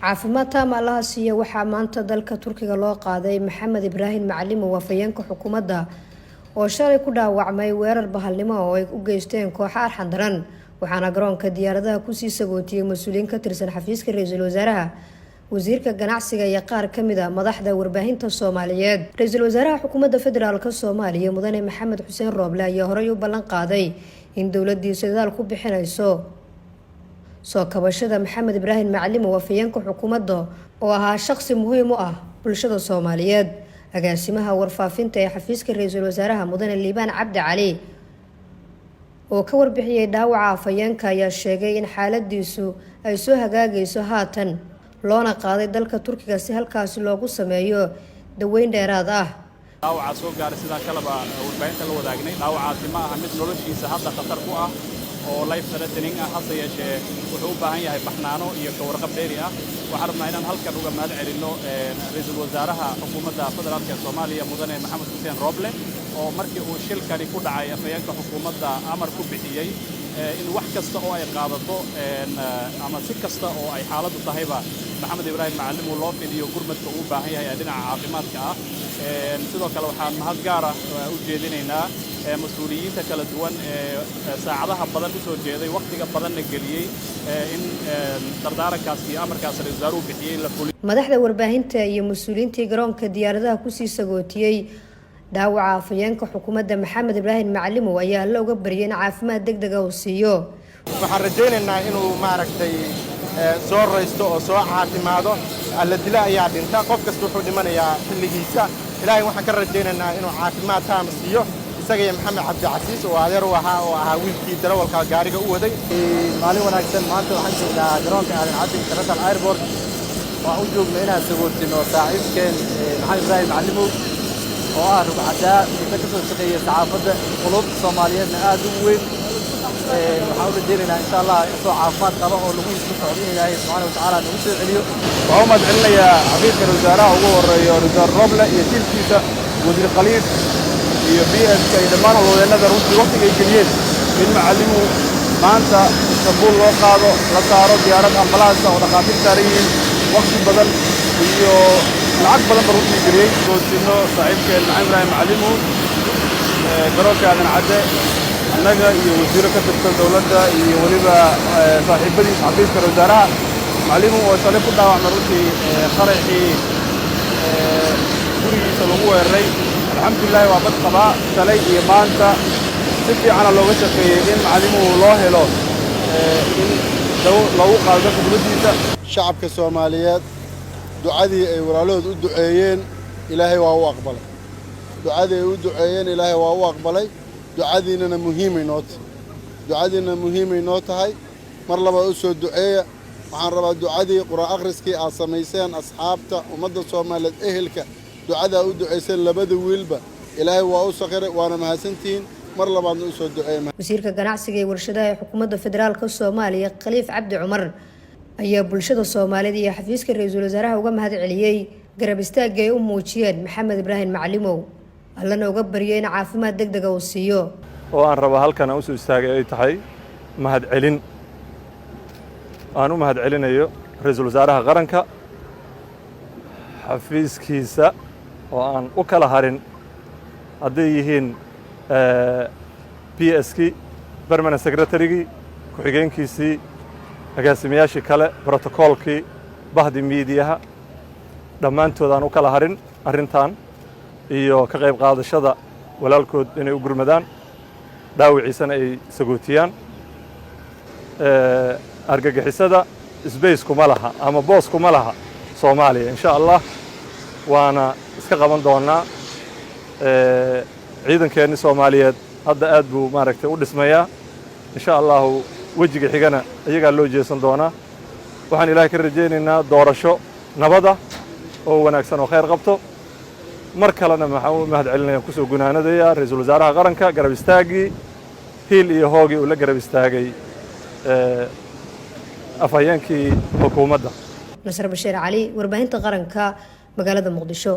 caafimaad taam allaha siiya waxaa maanta dalka Turkiga loo qaaday Maxamed Ibrahim Macallim oo wafayeenka xukuumadda oo shalay ku dhaawacmay weerar bahalnimo oo ay u geysteen kooxo arxan daran waxaana garoonka diyaaradaha ku sii sagootiyay mas'uuliyiin ka tirsan xafiiska ra'iisul wasaaraha wasiirka ganacsiga iyo qaar kamid ah madaxda warbaahinta Soomaaliyeed ra'iisul wasaaraha xukuumadda federaalka Soomaaliya mudane Maxamed Xuseen Rooble ayaa horey u ballan qaaday in dawladdiisa dadaal ku bixinayso soo kabashada Maxamed Ibrahim Macallim oo wafayeenka xukuumadda oo ahaa shakhsi muhiim u ah bulshada Soomaaliyeed agaasimaha warfaafinta ee xafiiska ra'iisul wasaaraha mudane Liibaan Cabdi Cali oo ka warbixiyay dhaawaca afayeenka ayaa sheegay in xaaladiisu ay soo hagaagayso haatan loona qaaday dalka Turkiga si halkaas loogu sameeyo daweyn dheeraad ah dhaawaca soo gaaray sida kalaba warbaahinta la wadaagnay dhaawacaasi ma aha mid noloshiisa hadda khatar ku ah oo life threatening ah hase yeeshee wuxuu u baahan yahay baxnaano iyo ka warqab dheeri ah waxaan rabnaa inaan halkan uga mahad celinno ra'iisul wasaaraha xukuumadda federaalka Soomaaliya mudane Maxamed Xuseen Rooble oo markii uu shilkani ku dhacay afayeenka xukuumadda amar ku bixiyay in wax kasta oo ay qaadato ama si kasta oo ay xaaladdu tahayba Maxamed Ibrahim Macallim loo fidiyo gurmadka uu baahan yahay dhinaca caafimaadka ah sidoo kale waxaan mahad gaar ah u jeedinaynaa mas'uuliyiinta kala duwan saacadaha badan u soo jeeday waqtiga badanna geliyay in dardaarankaas iyo amarkaas ra'iisul wasaaruhu bixiyay la fuliyo madaxda warbaahinta iyo mas'uuliyiintii garoonka diyaaradaha ku sii sagootiyay dhaawaca afayeenka xukuumadda Maxamed Ibrahim Macallim ayaa la uga bariyay in caafimaad degdeg ah uu siiyo waxaan rajaynaynaa inuu maaragtay soo raysto oo soo caafimaado alla dila ayaa dhinta qof kasta wuxuu dhimanayaa xilligiisa ilaahay waxaan ka rajaynaynaa inuu caafimaad taam siiyo isaga iyo Maxamed Cabdi Casiis oo adeer u ahaa wiilkii darawalka gaariga u waday maalin wanaagsan maanta waxaan joognaa garoonka Aadan Cabdi International Airport waxaan u joognaa inaan sagootino saaxiibkeen Maxamed Ibrahim Macallim oo ah rugcadaa inta ka soo shaqeeyay saxaafadda qulubta Soomaaliyeedna aad u weyn waxaan u rajaynaynaa insha Allah soo caafimaad qaba oo lagu isku socdo Ilaahay subhanahu wa ta'ala nagu soo celiyo waxaan u mahad celinayaa xafiiska wasaaraha ugu horeeyo Ra'iisul Rooble iyo tiimkiisa wasiir Khaliid iyo BSK iyo dhammaan howlwadeennada runtii waqtiga ay geliyeen in Macallim maanta Istanbul loo qaado la saaro diyaarad ambalaas oo dhaqaatiir saaran yihiin waqti badan iyo lacag badan runtii geliyay goosino saaxiibkeen Maxamed Ibrahim Macallim garoonka Aadan Cabdi annaga iyo wasiiro ka tirsan dawladda iyo waliba saaxiibadiisa xafiiska wasaaraha Macallim oo shalay ku dhaawacmay runtii qaraxii gurigiisa lagu weeraray alxamdulillah waa bad qabaa shalay iyo maanta si fiican looga shaqeeyay in Macallim loo helo in lagu qaado khidmadiisa shacabka Soomaaliyeed ducadii ay walaalahood u duceeyeen Ilaahay waa u aqbalay ducadii ay u duceeyeen Ilaahay waa u aqbalay ducadiina muhiimay noo tahay mar laba u soo duceeya waxaan rabaa ducadii quraan akhriskii aad samayseen asxaabta ummadda Soomaaliyeed ehelka ducada u duceyseen labada wiilba Ilaahay waa u saqiray waana mahadsantiin mar labaadna u soo duceeyay wasiirka ganacsiga ee warshadaha xukuumadda federaalka Soomaaliya Khaliif Cabdi Cumar ayaa bulshada Soomaaliyeed iyo xafiiska ra'iisul wasaaraha uga mahad celiyay garab istaagga ay u muujiyeen Maxamed Ibrahim Macallim allana uga bariyay in caafimaad degdeg ah uu siiyo oo aan raba halkan aan u soo istaagay ay tahay mahad celin aan u mahad celinayo ra'iisul wasaaraha qaranka xafiiskiisa oo aan u kala harin haday yihiin PSK permanent secretary ku xigeenkiisii agaasimayaashii kale protocolkii bahdi miidiyaha dhammaantood aan u kala harin arrintan iyo ka qayb qaadashada walaalkood inay u gurmadaan dhaawiciisana ay sagootiyaan argagixisada space kuma laha ama boos kuma laha Soomaaliya insha Allah waana iska qaban doonaa ciidankeena Soomaaliyeed hadda aad buu maaragtay u dhismayaa insha Allah wajiga xigana iyaga loo jeesan doonaa waxaan Ilaahay ka rajaynaynaa doorasho nabada oo wanaagsan oo khayr qabto mar kalena maxaan u mahad celinayaa ku soo gunaanadaya ra'iisul wasaaraha qaranka garab istaagii hiil iyo hoogi uu la garab istaagay afayeenkii xukuumadda Nasr Bashiir Cali warbaahinta qaranka magaalada Muqdisho.